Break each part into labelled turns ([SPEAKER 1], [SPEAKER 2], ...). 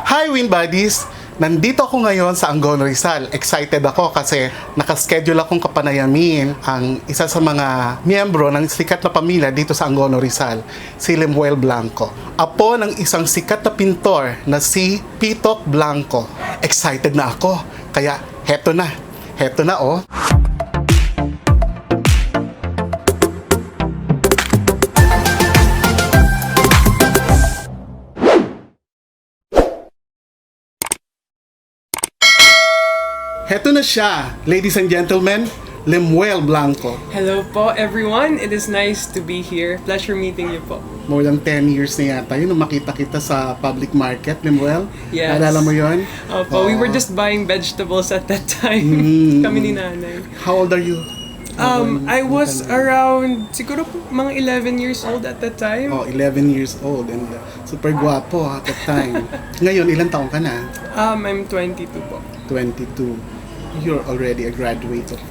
[SPEAKER 1] Hi Win Buddies! Nandito ako ngayon sa Angon, Rizal. Excited ako kasi nakaschedule akong kapanayamin ang isa sa mga miyembro ng sikat na pamilya dito sa Angon, Rizal, si Lemuel Blanco. Apo ng isang sikat na pintor na si Blanco. Excited na ako, kaya heto na oh. Heto na siya, ladies and gentlemen, Lemuel Blanco.
[SPEAKER 2] Hello po everyone, it is nice to be here. Pleasure meeting you po.
[SPEAKER 1] More than 10 years na yata yun nung makita kita sa public market, Lemuel.
[SPEAKER 2] Yes.
[SPEAKER 1] Naalala mo yun?
[SPEAKER 2] Opo, we were just buying vegetables at that time. Kami ni nanay.
[SPEAKER 1] How old are you?
[SPEAKER 2] I was around, siguro po, mga 11 years old at that time.
[SPEAKER 1] Oh, 11 years old and super guwapo at that time. Ngayon, ilang taong ka na?
[SPEAKER 2] I'm 22 po.
[SPEAKER 1] 22. You're already a graduate of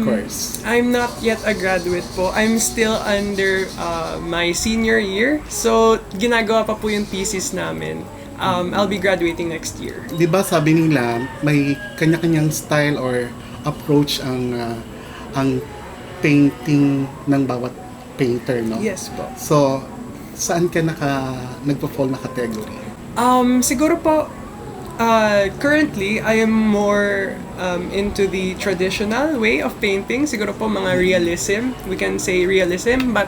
[SPEAKER 1] course.
[SPEAKER 2] I'm not yet a graduate po. I'm still under my senior year. So, ginagawa pa po yung thesis namin. I'll be graduating next year.
[SPEAKER 1] Di ba sabi nila, may kanya-kanyang style or approach ang painting ng bawat painter, no?
[SPEAKER 2] Yes po.
[SPEAKER 1] So, saan ka nagpo-fall na category?
[SPEAKER 2] Siguro po, currently, I am more into the traditional way of painting. Siguro po mga realism. We can say realism. But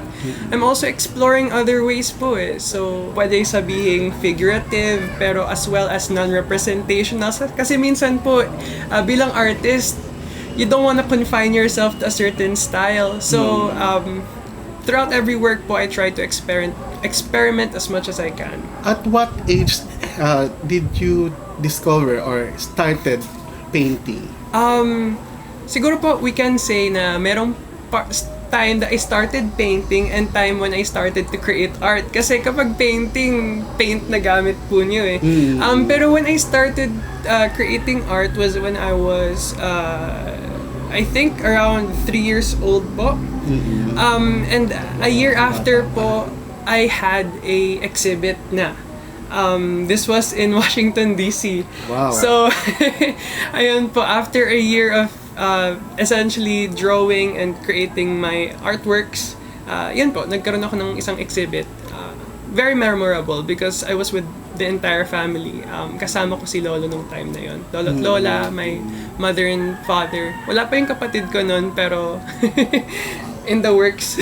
[SPEAKER 2] I'm also exploring other ways po eh. So, pwede sabihing figurative, pero as well as non-representational. Kasi minsan po, bilang artist, you don't want to confine yourself to a certain style. So, throughout every work po, I try to experiment as much as I can.
[SPEAKER 1] At what age did you discover or started painting?
[SPEAKER 2] Siguro po, we can say na merong time that I started painting and time when I started to create art. Kasi kapag painting, paint na gamit po niyo eh. Pero when I started creating art was when I was, I think around 3 years old po. And a year after po, I had a exhibit na. This was in Washington, D.C.
[SPEAKER 1] Wow.
[SPEAKER 2] So, ayun po, after a year of essentially drawing and creating my artworks, yun po, nagkaroon ako ng isang exhibit. Very memorable because I was with the entire family. Kasama ko si Lolo nung time na yun. Lolo at Lola, my mother and father. Wala pa yung kapatid ko nun, pero in the works.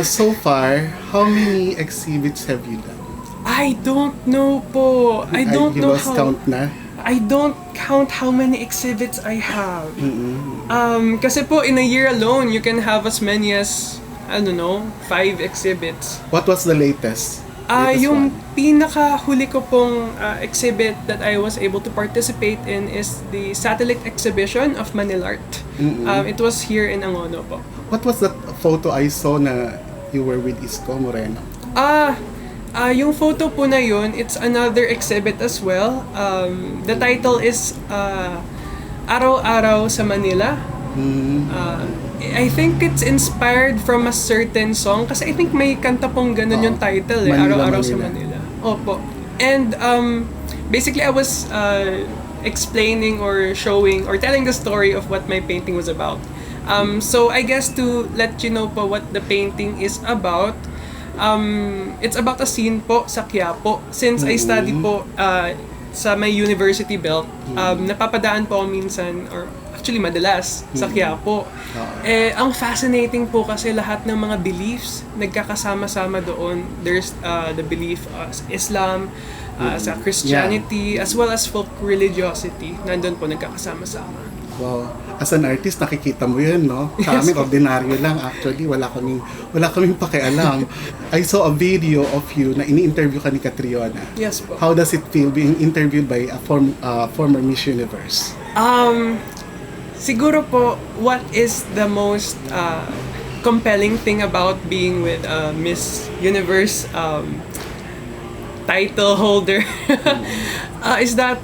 [SPEAKER 1] So far, how many exhibits have you done?
[SPEAKER 2] I don't know po. I don't know how.
[SPEAKER 1] Count na?
[SPEAKER 2] I don't count how many exhibits I have. Kasi po, in a year alone, you can have as many as, I don't know, 5 exhibits.
[SPEAKER 1] What was the latest?
[SPEAKER 2] Yung pinaka-huli ko pong exhibit that I was able to participate in is the satellite exhibition of Manila Art. It was here in Angono po.
[SPEAKER 1] What was that photo I saw na you were with Isko Moreno?
[SPEAKER 2] Yung photo po na yun, it's another exhibit as well. The title is Araw-Araw sa Manila. I think it's inspired from a certain song kasi I think may kanta pong ganun yung title eh, Araw-Araw sa Manila. Opo. And basically I was explaining or showing or telling the story of what my painting was about. So I guess to let you know po what the painting is about, it's about a scene po sa Quiapo. Since I study po sa may university belt, napapadaan po ako minsan or actually madalas sa Quiapo. Ang fascinating po kasi lahat ng mga beliefs nagkakasama-sama doon. There's the belief sa Islam, sa Christianity, as well as folk religiosity. Nandun po nagkakasama-sama.
[SPEAKER 1] Wow. As an artist, nakikita mo yun, no? Sa amin, ordinaryo lang. Actually, wala kaming pakialam. I saw a video of you na ini-interview ka ni Catriona.
[SPEAKER 2] Yes po.
[SPEAKER 1] How does it feel being interviewed by a former Miss Universe?
[SPEAKER 2] Siguro po, what is the most compelling thing about being with Miss Universe title holder is that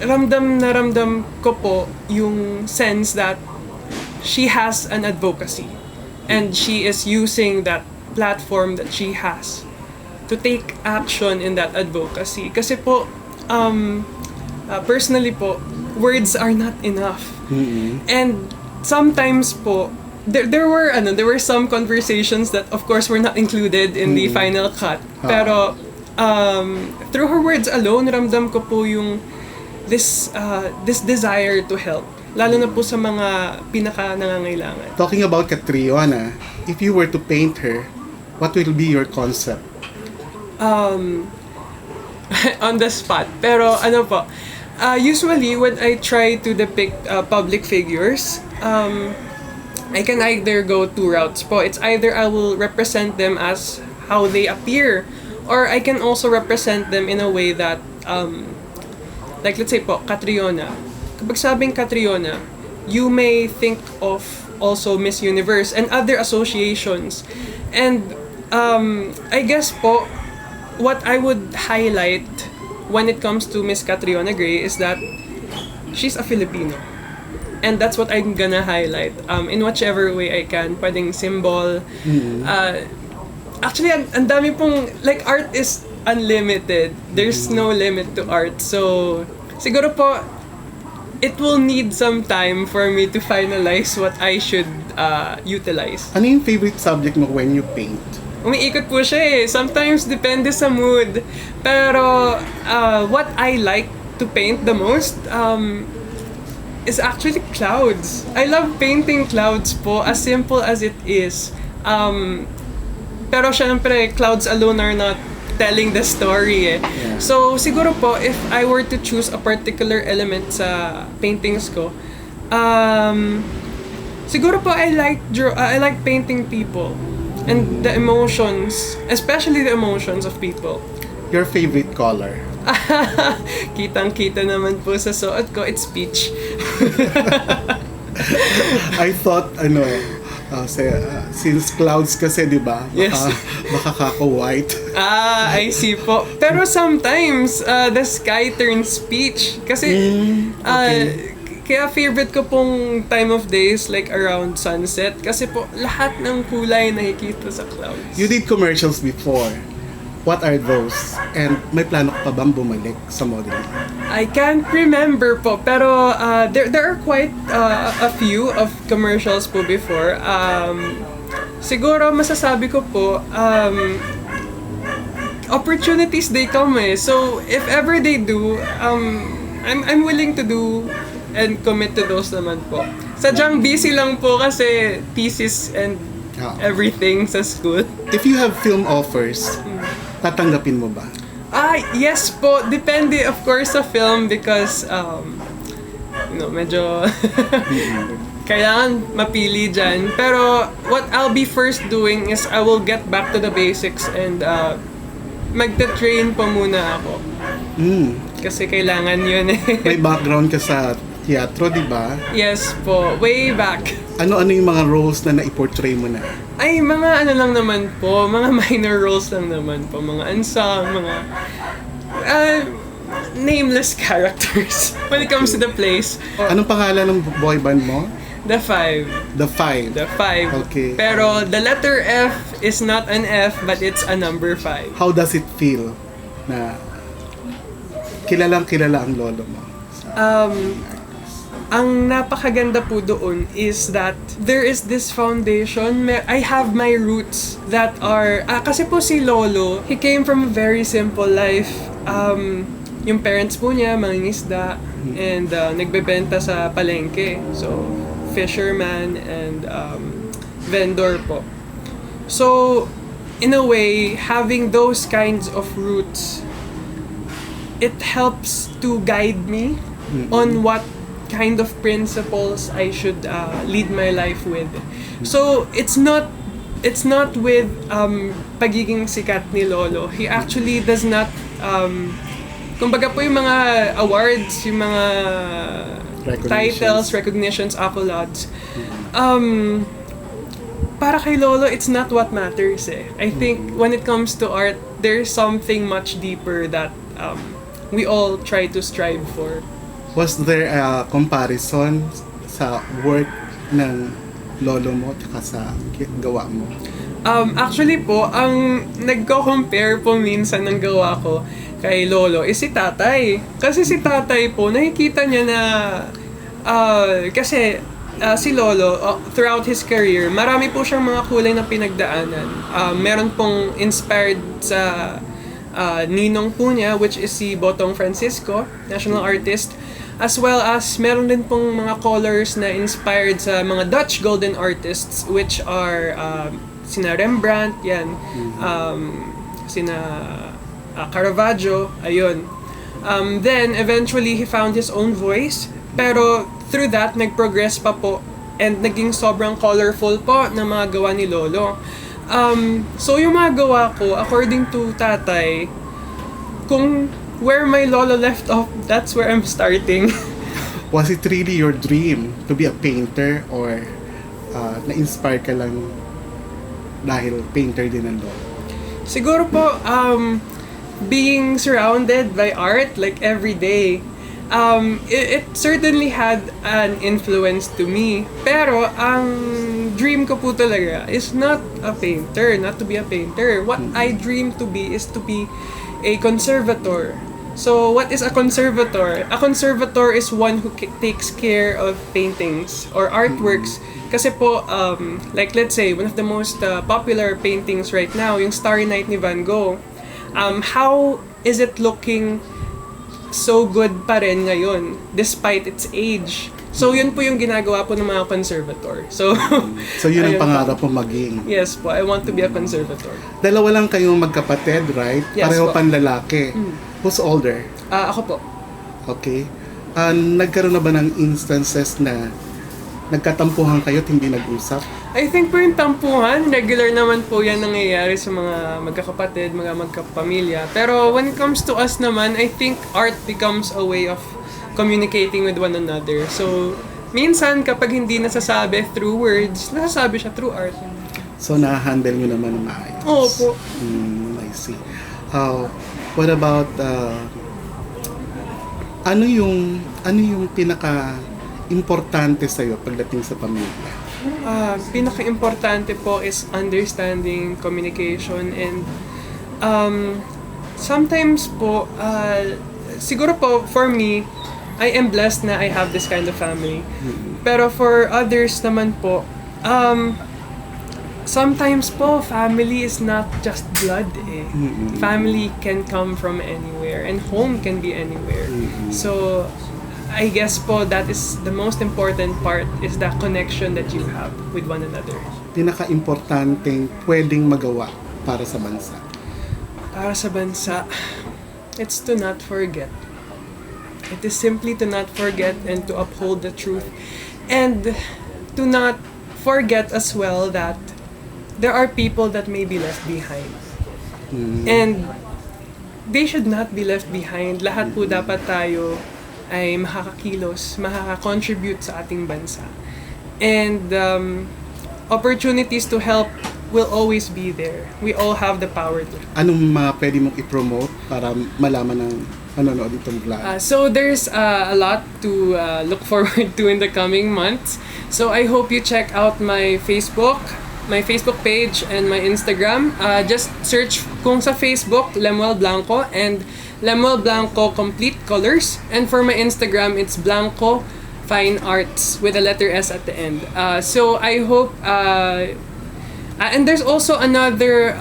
[SPEAKER 2] ramdam na ramdam ko po yung sense that she has an advocacy and she is using that platform that she has to take action in that advocacy. Kasi po, personally po, words are not enough. And sometimes po, there were some conversations that of course were not included in the final cut. Pero through her words alone, ramdam ko po yung this desire to help. Lalo na po sa mga pinaka nangangailangan.
[SPEAKER 1] Talking about Catriona, if you were to paint her, what will be your concept?
[SPEAKER 2] On the spot. Pero ano po, usually when I try to depict public figures, I can either go two routes po. It's either I will represent them as how they appear, or I can also represent them in a way that, like let's say po, Catriona. Kapag sabing Catriona, you may think of also Miss Universe and other associations. And I guess po, what I would highlight when it comes to Miss Catriona Gray is that she's a Filipino. And that's what I'm gonna highlight in whichever way I can. Pwedeng symbol. Actually, ang dami pong, like, art is unlimited. There's no limit to art. So, siguro po, it will need some time for me to finalize what I should utilize.
[SPEAKER 1] Ano yung favorite subject mo when you paint?
[SPEAKER 2] Umiikot po siya eh. Sometimes depende sa mood. Pero what I like to paint the most is actually clouds. I love painting clouds po, as simple as it is. Pero syempre, clouds alone are not telling the story eh.
[SPEAKER 1] Yeah.
[SPEAKER 2] So siguro po, if I were to choose a particular element sa paintings ko, siguro po I like painting people and the emotions, especially the emotions of people.
[SPEAKER 1] Your favorite color?
[SPEAKER 2] Kitang-kita naman po sa suot ko, it's peach.
[SPEAKER 1] I thought, since clouds kasi, di ba?
[SPEAKER 2] Yes.
[SPEAKER 1] Makaka-white.
[SPEAKER 2] I see po. Pero sometimes, the sky turns peach. Kasi,
[SPEAKER 1] Okay.
[SPEAKER 2] kaya favorite ko pong time of days, like around sunset. Kasi po, lahat ng kulay nakikita sa clouds.
[SPEAKER 1] You did commercials before. What are those? And may plano ka pa bang bumalik sa modeling?
[SPEAKER 2] I can't remember po, pero there are quite a few of commercials po before. Siguro masasabi ko po, opportunities they come eh. So if ever they do, I'm willing to do and commit to those naman po. Sadyang busy lang po kasi thesis and everything sa school.
[SPEAKER 1] If you have film offers, tatanggapin mo ba?
[SPEAKER 2] Yes po. Depende, of course, sa film because, medyo kailangan mapili dyan. Pero what I'll be first doing is I will get back to the basics and magta-train pa muna ako. Kasi kailangan yun eh.
[SPEAKER 1] May background ka sa teatro, di ba?
[SPEAKER 2] Yes po. Way back.
[SPEAKER 1] Ano-ano yung mga roles na naiportray mo na?
[SPEAKER 2] Ay, mga ano lang naman po. Mga minor roles lang naman po. Mga unsung, mga nameless characters when it comes to the plays.
[SPEAKER 1] Anong pangalan ng boy band mo?
[SPEAKER 2] The Five.
[SPEAKER 1] The Five.
[SPEAKER 2] The Five.
[SPEAKER 1] Okay.
[SPEAKER 2] Pero the letter F is not an F but it's a number 5.
[SPEAKER 1] How does it feel na kilalang kilala ang lolo mo?
[SPEAKER 2] Ang napakaganda po doon is that there is this foundation. I have my roots that are... kasi po si Lolo, he came from a very simple life. Yung parents po niya, mangingisda, and nagbebenta sa palengke. So, fisherman and vendor po. So, in a way, having those kinds of roots, it helps to guide me on what kind of principles I should lead my life with. So it's not with pagiging sikat ni Lolo. He actually does not kumbaga po yung mga awards, yung mga titles, recognitions, accolades. Para kay Lolo, it's not what matters eh. I think when it comes to art, there's something much deeper that we all try to strive for.
[SPEAKER 1] Was there a comparison sa work ng lolo mo at sa gawa mo?
[SPEAKER 2] Actually po, ang nagko-compare po minsan ng gawa ko kay Lolo is si Tatay. Kasi si Tatay po, nakikita niya na kasi si Lolo, throughout his career, marami po siyang mga kulay na pinagdaanan. Meron pong inspired sa ninong po niya, which is si Botong Francisco, national artist, as well as meron din pong mga colors na inspired sa mga Dutch golden artists, which are sina Rembrandt, yan, sina Caravaggio, ayun. Then, eventually, he found his own voice, pero through that, nag-progress pa po, and naging sobrang colorful po ng mga gawa ni Lolo. So, yung mga gawa ko, according to Tatay, kung where my Lolo left off, that's where I'm starting.
[SPEAKER 1] Was it really your dream to be a painter, or na-inspire ka lang dahil painter din ang lolo?
[SPEAKER 2] Siguro po, being surrounded by art like every day, it certainly had an influence to me. Pero ang dream ko po talaga is not to be a painter. What I dream to be is to be a conservator. So what is a conservator? A conservator is one who takes care of paintings or artworks. Kasi po, like let's say, one of the most popular paintings right now, yung Starry Night ni Van Gogh, how is it looking so good pa rin ngayon, despite its age? So, yun po yung ginagawa po ng mga conservator. So,
[SPEAKER 1] so yun ang
[SPEAKER 2] ayun
[SPEAKER 1] pangarap
[SPEAKER 2] po.
[SPEAKER 1] mo maging?
[SPEAKER 2] Yes po, I want to be a conservator.
[SPEAKER 1] Dalawa lang kayong magkapatid, right?
[SPEAKER 2] Yes
[SPEAKER 1] Pareho
[SPEAKER 2] po.
[SPEAKER 1] panlalaki. Who's older?
[SPEAKER 2] Ako po.
[SPEAKER 1] Okay. Nagkaroon na ba ng instances na nagkatampuhan kayo at hindi nag-usap?
[SPEAKER 2] I think po yung tampuhan, regular naman po yan nangyayari sa mga magkakapatid, mga magkapamilya. Pero when it comes to us naman, I think art becomes a way of communicating with one another. So, minsan kapag hindi nasasabi through words, nasasabi siya through art.
[SPEAKER 1] So, na-handle nyo naman ng maayos?
[SPEAKER 2] Oo po.
[SPEAKER 1] I see. What about, ano yung pinaka importante sa'yo pagdating sa pamilya?
[SPEAKER 2] Pinaka-importante po is understanding, communication, and sometimes po, siguro po, for me, I am blessed na I have this kind of family. Pero for others naman po, sometimes po, family is not just blood eh. Family can come from anywhere, and home can be anywhere. So, I guess po that is the most important part, is the connection that you have with one another.
[SPEAKER 1] Pinaka-importanteng pwedeng magawa para sa bansa?
[SPEAKER 2] Para sa bansa, it's to not forget. It is simply to not forget and to uphold the truth. And to not forget as well that there are people that may be left behind. And they should not be left behind. Lahat po dapat tayo ay makakakilos, makaka-contribute sa ating bansa. And opportunities to help will always be there. We all have the power to.
[SPEAKER 1] Anong mga pwede mong i-promote para malaman ng manonood itong vlog?
[SPEAKER 2] So there's a lot to look forward to in the coming months. So I hope you check out my Facebook page and my Instagram. Just search kung sa Facebook, Lemuel Blanco, and Lemuel Blanco Complete Colors. And for my Instagram, it's Blanco Fine Arts with a letter S at the end. So I hope, and there's also another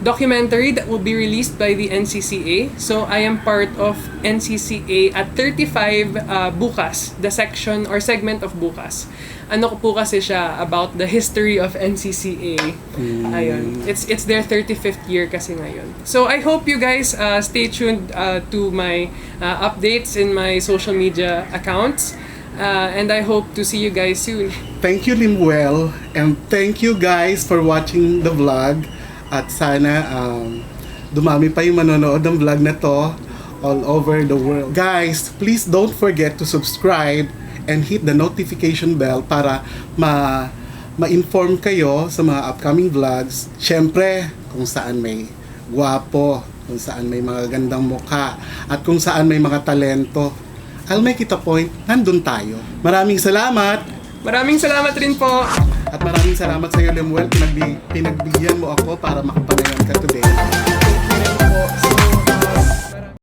[SPEAKER 2] documentary that will be released by the NCCA. So I am part of NCCA at 35 Bukas, the section or segment of Bukas. Ano ko po kasi siya about the history of NCCA. Ayun. It's their 35th year kasi ngayon. So I hope you guys stay tuned to my updates in my social media accounts. And I hope to see you guys soon.
[SPEAKER 1] Thank you, Lemuel, and thank you guys for watching the vlog. At sana dumami pa yung manonood ng vlog na to all over the world. Guys, please don't forget to subscribe and hit the notification bell para ma-inform kayo sa mga upcoming vlogs. Syempre, kung saan may gwapo, kung saan may mga gandang mukha, at kung saan may mga talento. I'll make it a point, nandun tayo. Maraming salamat!
[SPEAKER 2] Maraming salamat rin po.
[SPEAKER 1] At maraming salamat sa iyo, Lemuel. Pinagbigyan mo ako para makapanayam ka today.